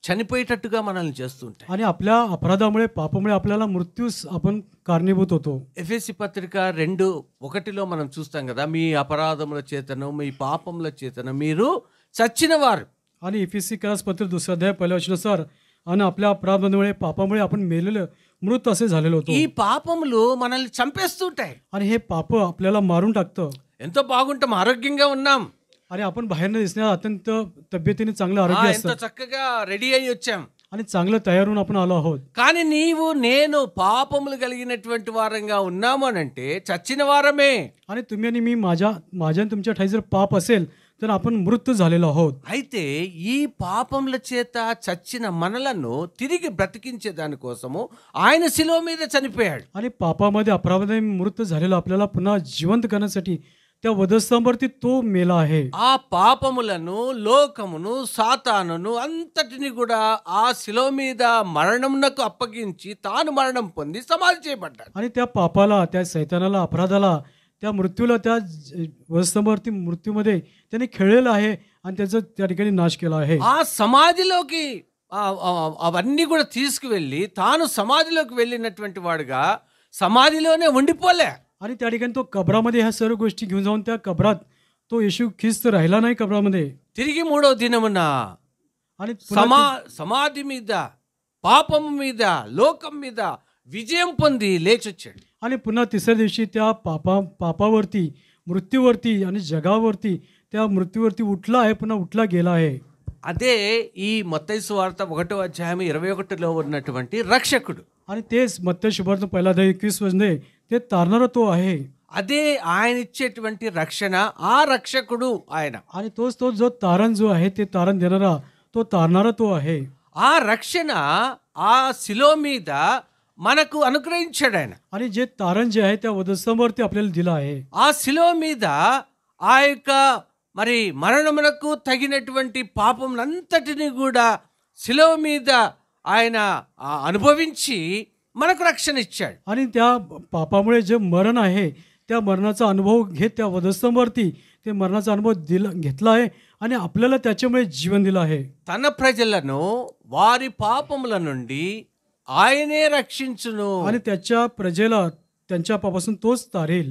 చనిపోయేటట్టుగా మనల్ని చేస్తుంటాయి. आणि आपल्या अपराधामुळे पापामुळे आपल्याला मृत्यूस आपण कारणीभूत होतो. ఎఫెసీ పత్రిక 2:1 మనం చూస్తాం కదా, మీ అపరాధముల చేతను, మీ పాపముల చేతను మీరు చచ్చినవారు. आणि इफिसी पत्र 2:1 आणि आपल्या अपराधामुळे पापामुळे आपण मेलेलं मृत असे झालेलो होतो. ఈ పాపములు మనల్ని చంపేస్తుంటాయి. आणि हे पाप आपल्याला मारून टाकतं. ఎంతో బాగుంటాం, ఆరోగ్యంగా ఉన్నాం, आणि आपण बाहेरनं दिसण्यात अत्यंत तब्येतीने चांगलं आरोग्य ఎంతో असतं, చక్కగా రెడీ అయ్యి వచ్చాం. आणि चांगलं तयार होऊन आपण आलो आहोत. కానీ నీవు నేను పాపములు కలిగినటువంటి వారంగా ఉన్నాము అనంటే చచ్చిన వారమే. आणि तुम्ही आणि मी माझ्या आणि तुमच्या ठाई जर पाप असेल तर आपण मृत झालेलो आहोत. అయితే ఈ పాపముల చేత చచ్చిన మనలను తిరిగి బ్రతికించే దానికోసము ఆయన శిలువ మీద చనిపోయాడు. आणि पापामध्ये अपराधामध्ये मृत झालेलो आपल्याला पुन्हा जिवंत करण्यासाठी त्या वधस्तंभावरती तो मेला आहे. ఆ పాపములను, లోకమును, సాతానును అంతటిని కూడా ఆ శిలువ మీద మరణమునకు అప్పగించి తాను మరణం పొంది సమాధి చేయబడ్డాడు. आणि त्या पापाला, त्या सैतानाला, अपराधाला, त्या मृत्यूला, त्या वधस्तंभावरती मृत्यूमध्ये त्याने खेळलेलं आहे आणि त्याचा त्या ठिकाणी नाश केला आहे. ఆ సమాధిలోకి అవన్నీ కూడా తీసుకువెళ్ళి తాను సమాధిలోకి వెళ్ళినటువంటి వాడుగా సమాధిలోనే ఉండిపోలే. आणि त्या ठिकाणी तो कबरामध्ये ह्या सर्व गोष्टी घेऊन जाऊन त्या कबरात तो येशू ख्रिस्त राहिला नाही कबरामध्ये. తిరిగి 3వ దినమున आणि సమాధి మీద పాపము మీద, లోకం మీద విజయం పొంది లేచొచ్చాడు. आणि पुन्हा तिसऱ्या दिवशी त्या पापावरती, मृत्यूवरती आणि जगावरती त्या मृत्यूवरती उठला आहे, पुन्हा उठला गेला आहे. అదే ఈ మత్తయి సువార్త 1:21 ఉన్నటువంటి రక్షకుడు. आणि तेच मत्ती सुवार्ता पहिला अध्याय 21 मध्ये ते तारणारा तो आहे. అదే ఆయన ఇచ్చేటువంటి రక్షణ, ఆ రక్షకుడు ఆయన. आणि तोच तो जो तारण जो आहे ते तारण देणारा तो तारणारा तो आहे. ఆ రక్షణ ఆ శిలో మీద మనకు అనుగ్రహించాడు ఆయన. आणि जे तारण जे आहे त्या वधस्तंभावरती आपल्याला दिलं आहे. ఆ శిలో మీద ఆ యొక్క మరి మరణమునకు తగినటువంటి పాపములంతటిని కూడా శిలో మీద ఆయన అనుభవించి మనకు రక్షణ ఇచ్చాడు. आणि त्या पापामुळे जे मरण आहे त्या मरणाचा अनुभव घेत त्या वधस्तंभावरती ते मरणाचा अनुभव घेतला आहे आणि आपल्याला त्याच्यामुळे जीवन दिलं आहे. తన ప్రజలను వారి పాపముల నుండి ఆయనే రక్షించును. आणि त्याच्या प्रजेला त्यांच्या पापापासून तोच तारेल.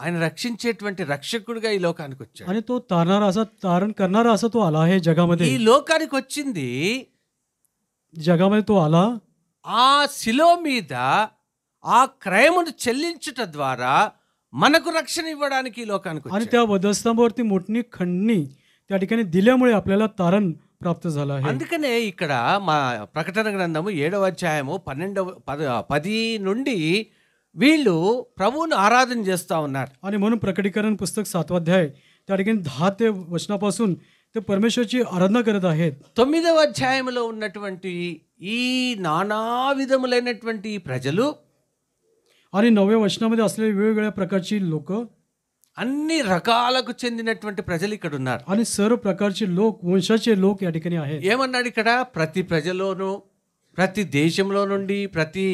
ఆయన రక్షించేటువంటి రక్షకుడిగా ఈ లోకానికి వచ్చాడు. आणि तो तारणारा असा, तारण करणारा असा तो आला आहे जगामध्ये. ఈ లోకానికి వచ్చింది जगामध्ये तो आला. ఆ శిలో మీద ఆ క్రయమును చెల్లించుట ద్వారా మనకు రక్షణ ఇవ్వడానికి ఈ లోకానికి आणि వచ్చాడు. त्या వధस्तंभावरती मोठणी खंडणी त्या ठिकाणी दिल्यामुळे आपल्याला तारण प्राप्त झालं आहे. అందుకనే ఇక్కడ మా ప్రకటన గ్రంథము 7వ అధ్యాయము 10 నుండి వీళ్ళు ప్రభువును ఆరాధన చేస్తా ఉన్నారు. आणि म्हणून प्रकटीकरण पुस्तक 7वा अध्याय त्या ठिकाणी 10 ते वचनापासून ते परमेश्वरची आराधना करत आहेत. 9వ అధ్యాయంలో ఉన్నటువంటి ఈ నానా విధములైనటువంటి ప్రజలు, आणि 9व्या वचनामध्ये असलेले वेगवेगळ्या प्रकारची लोक అన్ని రకాలకు చెందినటువంటి ప్రజలు ఇక్కడ ఉన్నారు. आणि सर्व प्रकारचे लोक, वंशाचे लोक या ठिकाणी आहेत. ఏమన్నాడు ఇక్కడ? ప్రతి ప్రజలోను, ప్రతి దేశంలో నుండి, ప్రతి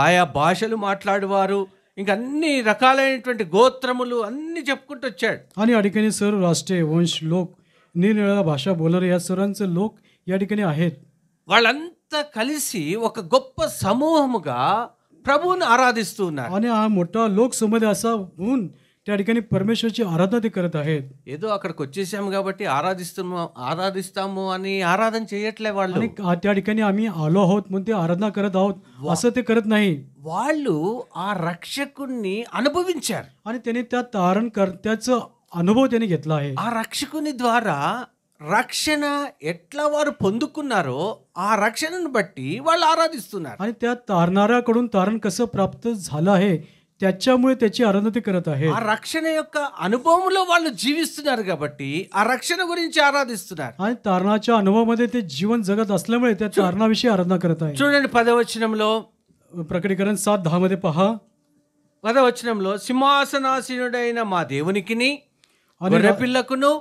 ఆయా భాషలు మాట్లాడేవారు, ఇంకా అన్ని రకాలైనటువంటి గోత్రములు అన్ని చెప్పుకుంటూ వచ్చాడు. आणि या ठिकाणी सर्व राष्ट्रीय वंश लोक, निरनिराळ्या भाषा बोलणारे या सर्वांचे लोक या ठिकाणी आहेत. వాళ్ళంతా కలిసి ఒక గొప్ప సమూహముగా ప్రభువుని ఆరాధిస్తూ ఉన్నారు. आणि हा मोठा लोक समुदाय असा होऊन त्या ठिकाणी परमेश्वरची आराधना ते करत आहेत. ఏదో అక్కడికి వచ్చేసాము కాబట్టి ఆరాధిస్తాము అని ఆరాధన చేయట్లే వాళ్ళు. आणि त्या ठिकाणी आम्ही आलो आहोत म्हणून ते आराधना करत आहोत असं ते करत नाही. వాళ్ళు ఆ రక్షకుణ్ణి అనుభవించారు. आणि त्याने त्या तारण त्याचा अनुभव त्याने घेतला आहे. ఆ రక్షకుని ద్వారా రక్షణ ఎట్లా వారు పొందుకున్నారో ఆ రక్షణను బట్టి వాళ్ళు ఆరాధిస్తున్నారు. आणि त्या तारणाऱ्याकडून तारण कसं प्राप्त झालं आहे त्याच्यामुळे त्याची आराधना ते करत आहे. ఆ రక్షణ యొక్క అనుభవంలో వాళ్ళు జీవిస్తున్నారు కాబట్టి ఆ రక్షణ గురించి ఆరాధిస్తున్నారు. आणि तारणाच्या अनुभवामध्ये ते जीवन जगत असल्यामुळे त्या तारणाविषयी आराधना करत आहे. చూడండి 10వ వచనంలో, प्रकटीकरण 7:10 मध्ये पहा. 10వ వచనంలో, సింహాసనాసీనుడైన మా దేవునికిని గొర్రెపిల్లకును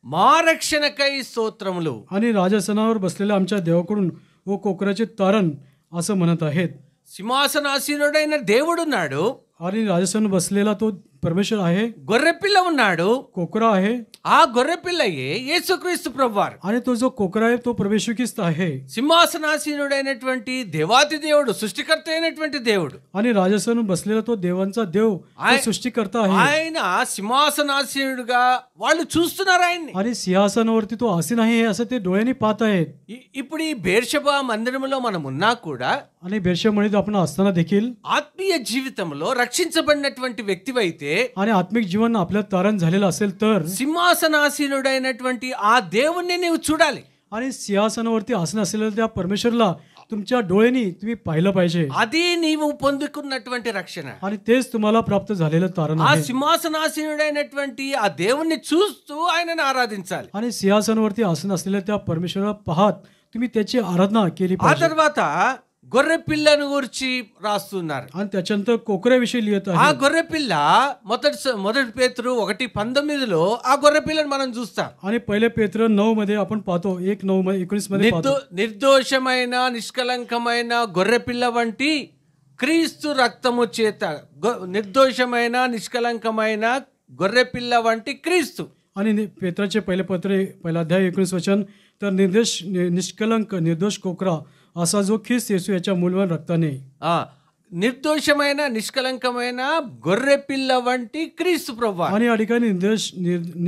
మా రక్షణకై స్తోత్రములు. आणि राजासनावर बसलेल्या आमच्या देवाकडून व कोकराचे तारण असं म्हणत आहेत. సింహాసనాసీనుడైన దేవుడున్నాడు, आणि राजासन बसलेला तो परमेश्वर आहे, గొర్రెపిల్ల ఉన్నాడు. कोकरा आहे, ఆ గొర్రెపిల్లయే యేసుక్రీస్తు ప్రభువారు. आणि तो जो कोकरा आहे तो प्रभू ख्रिस्त आहे. సింహాసనాసీనుడైనటువంటి దేవాతి దేవుడు, సృష్టికర్త అయినటువంటి దేవుడు, आणि राजासन बसलेला तो देवांचा देव, तो सृष्टिकर्ता आहे. ఆయన సింహాసనాసీనుడుగా వాళ్ళు చూస్తున్నారు ఆయన్ని. आणि सिंहासनावरती तो आसीन आहे हे असं ते डोळ्यांनी पाहत आहेत. ఇప్పుడు ఈ బేర్షెబా మందిరంలో మనం ఉన్నా కూడా, आणि बेर्शेमध्ये आपण असताना देखील ఆత్మీయ జీవితంలో రక్షించబడినటువంటి వ్యక్తివైతే, आणि आत्मिक जीवन आपल्या तारण झालेलं असेल तर సింహాసనాసీనుడైనటువంటి ఆ దేవుణ్ణి నీవు చూడాలి. आणि सिंहासनावरती आसन असलेल्या त्या परमेश्वरला तुमच्या डोळ्यांनी तुम्ही पाहिलं पाहिजे. అది నీవు పొందుకున్నటువంటి రక్షణ. आणि तेच तुम्हाला प्राप्त झालेलं तारण ఆ आहे. సింహాసనాసీనుడైనటువంటి ఆ దేవుణ్ణి చూస్తూ ఆయనను ఆరాధించాలి. आणि सिंहासनावरती आसन असलेल्या त्या परमेश्वराला पाहत तुम्ही त्याची आराधना केली ఆ पाहिजे. తర్వాత గొర్రె పిల్లను గురించి రాస్తున్నారు. आणि त्याच्यानंतर कोकऱ्याविषयी लिहित ఆ आहे. గొర్రె పిల్ల మొదటి పేతురు 1:19 ఆ గొర్రె పిల్లను మనం చూస్తాం. आणि पहिले पेत्र 9 मध्ये आपण पाहतो, 1:19 मध्ये पाहतो. నిర్దోషమైన నిష్కలంకమైన గొర్రె పిల్ల వంటి క్రీస్తు రక్తము చేత, నిర్దోషమైన నిష్కలంకమైన గొర్రె పిల్ల వంటి క్రీస్తు. आणि पेत्राचे पहिले पत्र 1 अध्याय 19 वचन, तर निष्कलंक निर्दोष कोकरा असा जो ख्रिस्त येशू याच्या मूलवान रक्ताने, నిర్దోషమైన నిష్కలంకమైన గొర్రె పిల్ల వంటి క్రీస్తు ప్రభువా. आणि या ठिकाणी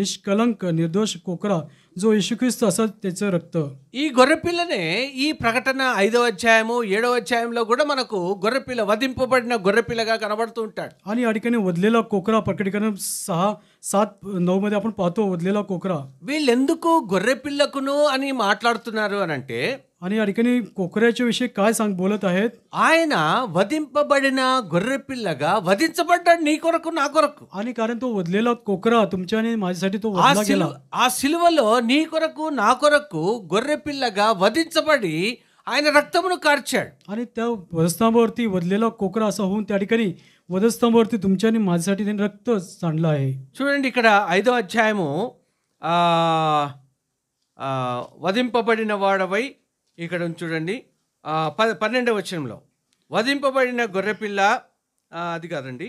निष्कलंक निर्दोष कोकरा जो येशू ख्रिस्त असा त्याचं रक्त. ఈ గొర్రెపిల్లనే ఈ ప్రకటన 5వ అధ్యాయము 7వ అధ్యాయంలో కూడా మనకు గొర్రెపిల్ల వధింపబడిన గొర్రెపిల్లగా కనబడుతూ ఉంటాడు. आणि या ठिकाणी वधलेला कोकरा प्रकटीकरण 6:7-9 मध्ये आपण पाहतो वधलेला कोकरा. వీళ్ళు ఎందుకు గొర్రెపిల్లకును అని మాట్లాడుతున్నారు అని అంటే, आणि या ठिकाणी कोकऱ्याच्या विषयी काय बोलत आहेत? ఆయన వధింపబడిన గొర్రెపిల్లగా వధించబడ్డాడు నీ కొరకు నా కొరకు. आणि कारण तो वधलेला कोकरा तुमच्या आणि माझ्यासाठी तो ఆ वधला गेला. సిలువలో నీ కొరకు నా కొరకు గొర్రెపిల్లగా వధించబడి ఆయన రక్తమును కార్చాడు. आणि त्या वधस्तंभावरती वधलेला कोकरा असा होऊन त्या ठिकाणी वधस्तंभावरती तुमच्या आणि माझ्यासाठी त्यांनी रक्त सांडलं आहे. చూడండి ఇక్కడ 5వ అధ్యాయము వధింపబడిన వాడవై ఇక్కడ చూడండి 12వ వచనంలో వధింపబడిన గొర్రెపిల్ల, అది కాదండి,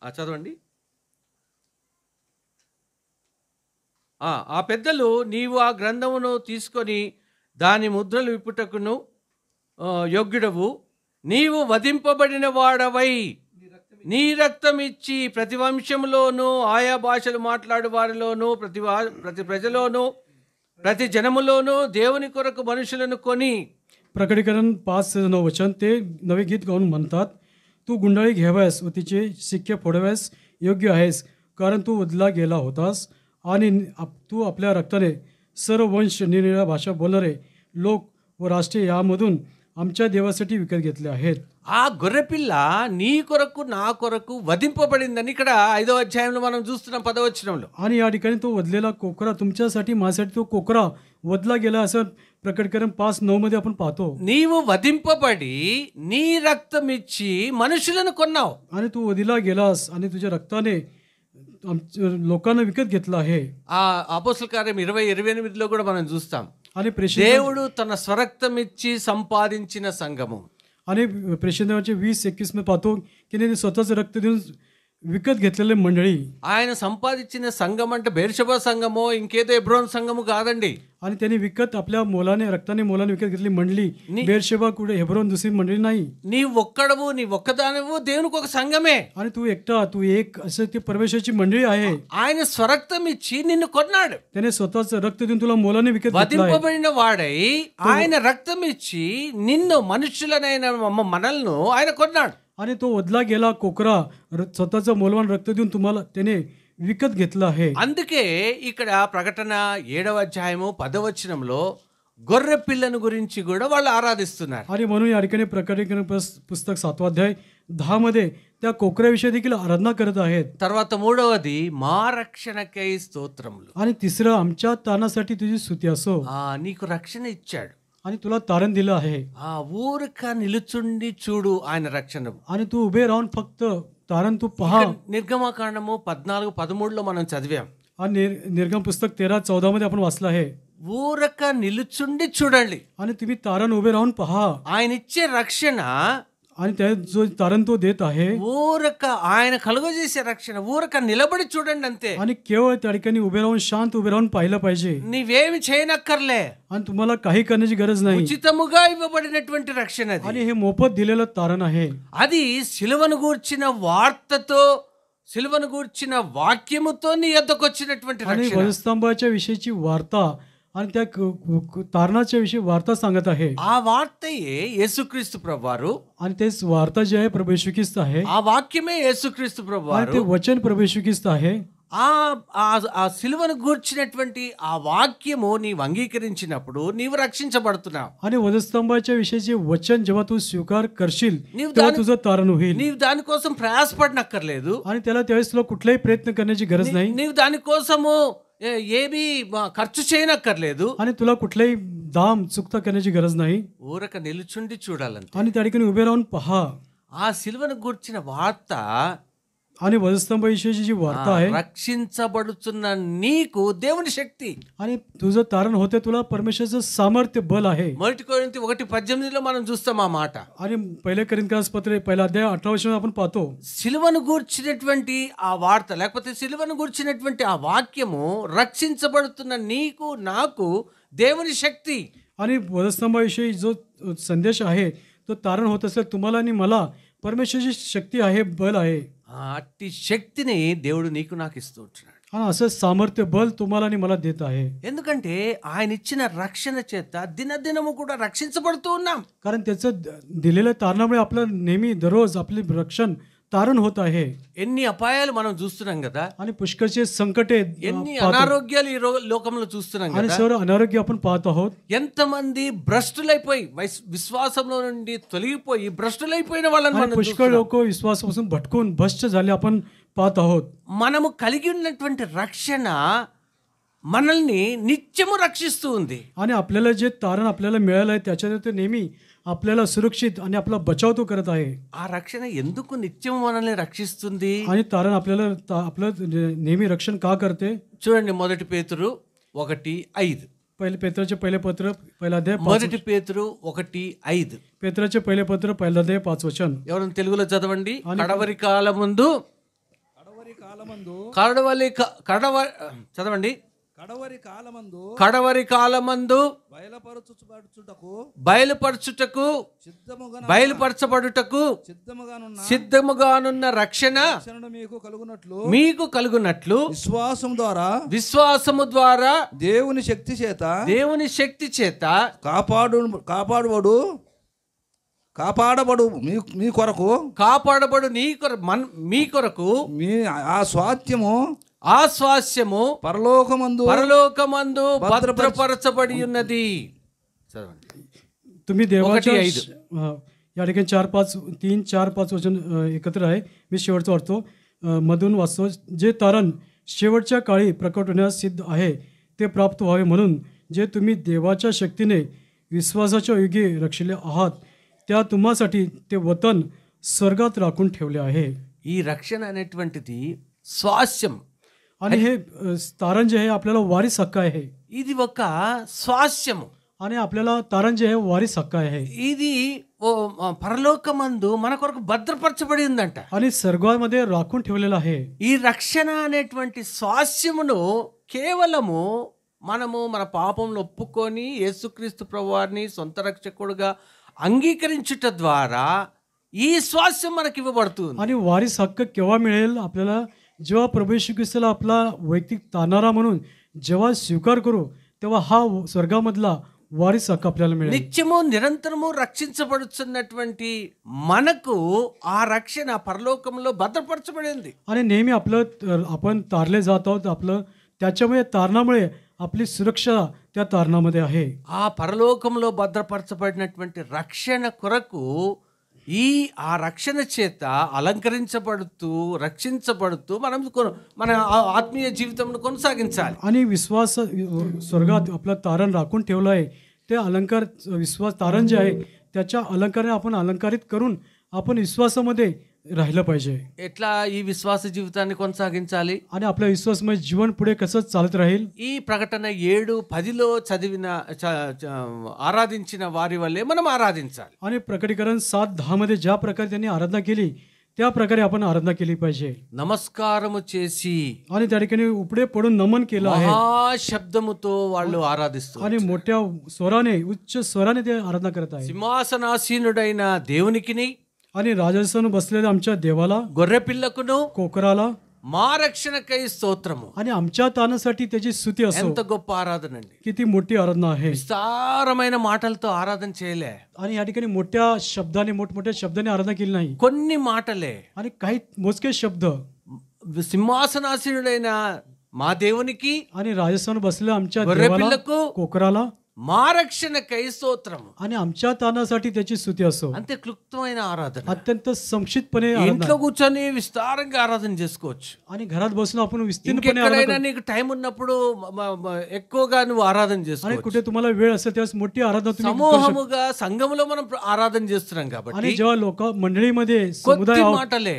చదవండి. ఆ పెద్దలు నీవు ఆ గ్రంథమును తీసుకొని దాని ముద్రలు విప్పుటకును యోగ్యుడవు, నీవు వధింపబడిన వాడవై నీ రక్తం ఇచ్చి ప్రతి వంశములోను ఆయా భాషలు మాట్లాడు వారిలోను ప్రతి ప్రజలోను ప్రతి జనములోను దేవుని కొరకు మనుషులను కొని. प्रकटीकरण 5:9 वचन ते नवे गीत गाऊन म्हणतात, तू गुंडाळी घ्याव्यास व तिचे सिक्के फोडाव्यास योग्य आहेस, कारण तू वधला गेला होतास आणि तू आपल्या रक्ताने सर्व वंश निरनिराळ्या भाषा बोलणारे लोक व राष्ट्रे यामधून आमच्या देवासाठी विकत घेतले आहेत. ఆ గొర్రెపిల్ల నీ కొరకు నా కొరకు వధింపబడిందని ఇక్కడ 5వ అధ్యాయంలో మనం చూస్తున్నాం 10వ వచనంలో. आणि या ठिकाणी तो वधलेला कोकरा तुमच्यासाठी माझ्यासाठी तो कोकरा वधला गेला असं प्रकटीकरण 5:9 मध्ये आपण पाहतो. నీవు వధింపబడి నీ రక్తం ఇచ్చి మనుషులను కొన్నావు. आणि तू वधिला गेलास आणि तुझ्या रक्ताने लोकांना विकत घेतलं आहे. ఆ అపోస్తల కార్యం 20:28లో కూడా మనం చూస్తాం, आणि దేవుడు తన స్వరక్తం ఇచ్చి సంపాదించిన సంఘము. आणि प्रेषणाचे 20:21 मध्ये पाहतो की त्यांनी स्वतःचं रक्त देऊन विकत घेतलेले मंडळी. ఆయన సంపాదించిన సంఘం అంటే బెర్షెబా సంఘమో ఇంకేదో ఎబ్రోన్ సంఘము కాదండి. आणि त्यांनी विकत आपल्या मोलाने रक्ताने मोलाने विकत घेतली मंडळी बेरशेबा कुठे हेब्रोन दुसरी मंडळी नाही. నీ ఒక్కడవు నీ ఒక్కదానవు దేవునికి ఒక సంఘమే. आणि तू एकटा तू एक असं ती परमेश्वराची मंडळी आहे. ఆయన స్వరక్తం ఇచ్చి నిన్ను కొన్నాడు. त्याने स्वतःचं रक्त देऊन तुला मोलाने विकत घेतलं आहे. వధింపబడిన వాడై ఆయన రక్తం ఇచ్చి నిన్ను మనుషులనైన మనల్ని ఆయన కొన్నాడు. आणि तो वधला गेला कोकरा स्वतःचं मोलवान रक्त देऊन तुम्हाला त्याने विकत घेतलं आहे. అందుకే ఇక్కడ ప్రకటన 7వ అధ్యాయము 10వ వచనంలో గొర్రె పిల్లను గురించి కూడా వాళ్ళు ఆరాధిస్తున్నారు. आणि म्हणून या ठिकाणी प्रकटीकरण पुस्तक 7वा अध्याय 10 मध्ये त्या कोकऱ्याविषयी देखील आराधना करत आहेत. తర్వాత మూడవది మా రక్షణకై స్తోత్రములు. आणि तिसरं आमच्या तारणासाठी तुझी स्तुती असो. నీకు రక్షణ ఇచ్చాడు. आणि तुला तारण दिलं आहे. ఊరక నిలుచుండి చూడు ఆయన రక్షణ. आणि तू उभे राहून फक्त तारण तू पहा. నిర్గమకాండము 14:13లో మనం చదివాం. आणि निर्गम पुस्तक 13:14 मध्ये आपण वाचलं आहे. ఊరక నిలుచుండి చూడండి. आणि तुम्ही तारण उभे राहून पहा. ఆయన ఇచ్చే రక్షణ, आणि त्या जो तारण तो देत आहे, ఊరక ఆయన కలుగజేసే రక్షణ ఊరక నిలబడి చూడండి అంతే. आणि केवळ त्या ठिकाणी उभे राहून शांत उभे राहून पाहिलं पाहिजे. నీవేమి చేయనక్కర్లే. आणि तुम्हाला काही करण्याची गरज नाही. ఉచితముగా ఇవ్వబడినటువంటి రక్షణ అది. आणि हे मोफत दिलेलं तारण आहे. అది సిలువను గూర్చిన వార్తతో సిలువను గూర్చిన వాక్యముతో నీ యొద్దకు వచ్చినటువంటి आणि రక్షణ. वधस्तंभाच्या विषयीची वार्ता आणि त्या तारणाच्या विषयी वार्ता सांगत आहे. ఆ వార్తయే యేసుక్రీస్తు ప్రభువారు. आणि तेच वार्ता जी आहे प्रभू येशू ख्रिस्त आहे. ఆ వాక్యమే యేసుక్రీస్తు आणि ప్రభువారు. ते वचन प्रभू येशू ख्रिस्त आहे. ఆ సిలువను గూర్చినటువంటి ఆ వాక్యము నీవు అంగీకరించినప్పుడు నీవు రక్షించబడుతున్నావు. आणि वधस्तंभाच्या विषयीचे वचन जेव्हा तू स्वीकार करशील నీవు तेव्हा तुझं तारण होईल. నీవు దానికోసం ప్రయాసపడనక్కర్లేదు. आणि त्याला त्यावेळेस तुला कुठलाही प्रयत्न करण्याची गरज नाही. నీవు దానికోసము ఏమీ ఖర్చు చేయనక్కర్లేదు. आणि तुला कुठलाही दाम चुकता करण्याची गरज नाही. ఊరక నిలుచుండి చూడాలంతే. आणि त्या ठिकाणी उभे राहून पहा. ఆ సిలువను గూర్చిన వార్త, आणि वधस्तंभाविषयीची जी वार्ता आहे, రక్షించబడుతున్న నీకు దేవుని శక్తి. आणि तुझं तारण होते तुला परमेश्वराचं सामर्थ्य बल आहे. 1 కొరింథీ 1:18లో మనం చూస్తాం ఆ మాట. आणि पहिल्या कोरिंथीस पत्र 1 अध्याय 18 वचन आपण पाहतो. సిలువను గూర్చినటువంటి ఆ వార్త లేకపోతే సిలువను గూర్చినటువంటి ఆ వాక్యము రక్షించబడుతున్న నీకు నాకు దేవుని శక్తి. आणि वधस्तंभाविषयी जो संदेश आहे तो तारण होत असेल तुम्हाला आणि मला परमेश्वराची शक्ती आहे, बल आहे. అట్టి శక్తిని దేవుడు నీకు నాకు ఇస్తూ ఉంటున్నాడు. आणि असं सामर्थ्य बल तुम्हाला आणि मला देत आहे. ఎందుకంటే ఆయన ఇచ్చిన రక్షణ చేత దినదినము కూడా రక్షించబడుతూ ఉన్నాం. कारण त्याचं दिलेल्या तारणामुळे आपलं नेहमी दररोज आपले रक्षण तारण होत आहे. ఎన్ని అపాయాలు మనం చూస్తున్నాం కదా, आणि पुष्कळचे संकटे ఎన్ని అనారోగ్యాలు ఈ లోకంలో చూస్తున్నాం आणि కదా. सर्व अनारोग्य आपण पाहत आहोत. ఎంతమంది భ్రష్టులైపోయి విశ్వాసంలో నుండి తొలగిపోయి భ్రష్టులైపోయిన వాళ్ళని आणि మనం पुष्कळ చూస్తున్నాం. लोक विश्वासापासून भटकून भ्रष्ट झाले आपण पाहत आहोत. మనము కలిగి ఉన్నటువంటి రక్షణ మనల్ని నిత్యము రక్షిస్తూ ఉంది. आणि आपल्याला जे तारण आपल्याला मिळालं आहे त्याच्यात ते नेहमी आपल्याला सुरक्षित आणि आपला बचाव तो करत आहे. ఆ రక్షణ ఎందుకు నిత్యము మనల్ని రక్షిస్తుంది? आणि तारण आपल्याला आपलं नेहमी रक्षण का करते? చూడండి, మొదటి పేతురు 1:5. पहिले पेत्राचे पहिले पत्र पहिला अध्याय 5 మొదటి పేతురు 1:5. पेत्राचे पहिले पत्र पहिला अध्याय 5 वचन. ఎవరైనా తెలుగులో చదవండి. కడవరి కాలమందు చదవండి. కడవరి కాలమందు బయలుపరచబడుటకు సిద్ధముగానున్న రక్షణ మీకు కలుగునట్లు విశ్వాసము ద్వారా దేవుని శక్తి చేత కాపాడబడు మీ కొరకు ఆ స్వాస్యము పరలోకమందు భద్రపరచబడి ఉన్నది. तुम्ही देवाच्या या ठिकाणी 3-4-5 वचन एकत्र आहे. मी शेवटचं वाचतो, मधून वाचतो. जे तारण शेवटच्या काळी प्रकट होण्यास सिद्ध आहे ते प्राप्त व्हावे म्हणून जे तुम्ही देवाच्या शक्तीने विश्वासाच्या युगे रक्षले आहात त्या तुम्हासाठी ते वतन स्वर्गात राखून ठेवले आहे. ఈ రక్షణ అనేటువంటిది స్వాస్యం. आणि हे तारण जे आहे आपल्याला वारीस हक्क आहे. ఇది ఒక స్వాస్యము. आणि आपल्याला तारण जे आहे वारीस हक्क आहे. ఇది పరలోకమందు మన కొరకు భద్రపరచబడి ఉందంట. आणि स्वर्गामध्ये राखून ठेवलेला आहे. ఈ రక్షణ అనేటువంటి స్వాస్యమును కేవలము మనము మన పాపంలో ఒప్పుకొని యేసుక్రీస్తు ప్రభువారిని సొంత రక్షకుడుగా అంగీకరించుట ద్వారా ఈ స్వాస్యం మనకి ఇవ్వబడుతుంది. आणि वारीस हक्क केव्हा मिळेल? आपल्याला जेव्हा प्रभू येशू ख्रिस्ताला आपला वैयक्तिक तारणारा म्हणून जेव्हा स्वीकार करू तेव्हा हा स्वर्गामधला वारीस हक्क आपल्याला मिळेल. నిత్యము నిరంతరము రక్షించబడుతున్నటువంటి మనకు ఆ రక్షణ పరలోకంలో భద్రపరచబడింది. आणि नेहमी आपण तारले जात आहोत. आपलं त्याच्यामुळे तारणामुळे आपली सुरक्षा त्या तारणामध्ये आहे. ఆ పరలోకంలో భద్రపరచబడినటువంటి రక్షణ కొరకు ఆ రక్షణ చేత అలంకరించబడుతూ రక్షించబడుతూ మనం మన ఆత్మీయ జీవితంను కొనసాగించాలి. आणि विश्वास स्वर्गात आपलं तारण राखून ठेवलं आहे. ते अलंकार विश्वास तारण जे आहे त्याच्या अलंकाराने आपण अलंकारित करून आपण विश्वासामध्ये राहिलं पाहिजे. ఎట్లా ఈ విశ్వాస జీవితాన్ని కొనసాగించాలి? आणि आपल्या विश्वासमय जीवन पुढे कसं चालत राहील? ఈ ప్రకటన 7:10 చదివిన ఆరాధించిన వారి వల్లే మనం ఆరాధించాలి. आणि प्रकटीकरण 7:10 मध्ये ज्या प्रकारे त्यांनी आराधना केली त्या प्रकारे आपण आराधना केली पाहिजे. నమస్కారము చేసి आणि त्या ठिकाणी उपडे पडून नमन केलं आहे. మహాశబ్దముతో వాళ్ళు ఆరాధిస్తారు. आणि मोठ्या स्वराने उच्च स्वराने ते आराधना करत आहे. సింహాసనాసీనుడైన దేవునికిని आणि राजस्थान बसलेल्या आमच्या देवाला, గొర్రె పిల్లకును कोकराला మా రక్షణకై స్తోత్రము. आणि आमच्या तानासाठी त्याची स्तुती असो. ఎంత గొప్ప ఆరాధన అండి. किती मोठी आराधना आहे. విస్తారమైన మాటలతో ఆరాధన చేయలే. आणि या ठिकाणी मोठ्या शब्दाने मोठमोठ्या शब्दाने आराधना केली नाही. కొన్ని మాటలే. आणि काही मोजके शब्द. సింహాసనాసీనుడైన మా దేవునికి आणि राजस्थान बसलेल्या आमच्या గొర్రె देवाला, పిల్లకు कोकराला మా రక్షణకై స్తోత్రము. आणि आमच्या तानासाठी त्याची स्तुती असो. అంతే క్లుప్తమైన ఆరాధన. अत्यंत संक्षिप्तपणे ఇంట్లో కూర్చొని విస్తారంగా ఆరాధన చేసుకోవచ్చు. आणि घरात बसून आपण विस्तीर्णपणे ఇంకెక్కడైనా నీకు టైం ఉన్నప్పుడు ఎక్కువగా నువ్వు ఆరాధన आणि చేసుకోవచ్చు. कुठे तुम्हाला वेळ असेल त्यावेळेस मोठी आराधना तुम्ही करू शकता. సమూహముగా సంఘములో మనం ఆరాధన చేస్తున్నాం కాబట్టి आणि जेव्हा लोक मंडळीमध्ये समुदाय కొద్ది आहोत, మాటలే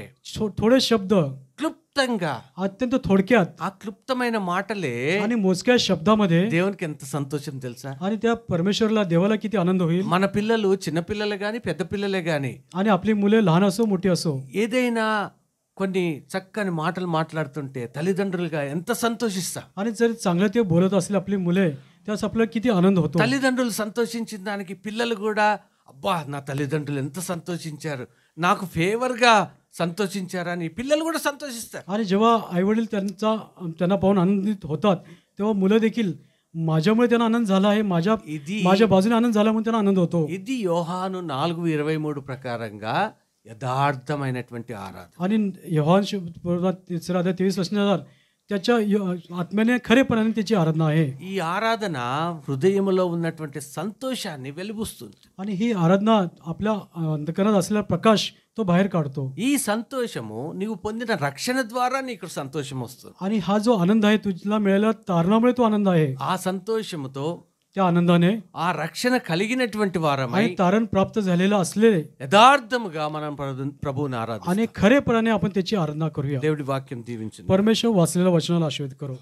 थोडे शब्द క్లుప్తంగా, अत्यंत थोडक्यात ఆ క్లుప్తమైన మాటలే आणि मोजक्या शब्दामध्ये దేవునికి ఎంత సంతోషం తెలుసా? आणि त्या परमेश्वरला देवाला किती आनंद होईल. మన పిల్లలు చిన్న పిల్లలే గాని పెద్ద పిల్లలే గాని आणि आपली मुले लहान असो मोठी असो ఏదైనా కొన్ని చక్కని మాటలు మాట్లాడుతుంటే తల్లిదండ్రులుగా ఎంత సంతోషిస్తాం. आणि जर चांगलं ते बोलत असले आपली मुले त्यास आपल्याला किती आनंद होतो. తల్లిదండ్రులు సంతోషించిన దానికి పిల్లలు కూడా అబ్బా నా తల్లిదండ్రులు ఎంత సంతోషించారు, నాకు ఫేవర్గా సంతోషించారని పిల్లలు కూడా సంతోషిస్తారు. आणि जेव्हा आईवडील त्यांना पाहून आनंदित होतात तेव्हा मुलं देखील माझ्यामुळे त्यांना आनंद झाला आहे, माझ्या बाजूने आनंद झाला म्हणून त्यांना आनंद होतो. ఇది యోహాను 4:23 ప్రకారంగా యథార్థమైనటువంటి ఆరాధన. आणि योहान 3:23 त्याच्या आत्म्याने खरेपणाने त्याची आराधना आहे. ఈ ఆరాధన హృదయంలో ఉన్నటువంటి సంతోషాన్ని వెలుగుస్తుంది. आणि ही आराधना आपल्या अंतकरणात असलेला प्रकाश तो बाहेर काढतो. ఈ సంతోషము నీవు పొందిన రక్షణ ద్వారా నీకు సంతోషం వస్తుంది. आणि हा जो आनंद आहे तुला मिळालेल्या तारणामुळे तो आनंद आहे. ఆ సంతోషముతో त्या आनंदाने ఆ రక్షణ కలిగినటువంటి వారమై आणि तारण प्राप्त झालेलं असलेले యథార్థముగా మనం ప్రభువుని ఆరాధిస్తాం. आणि खरेपणाने आपण त्याची आराधना करूया. దేవుడి వాక్యం దీవించింది. परमेश्वर वाचलेल्या वचनाला आशीर्वाद करो.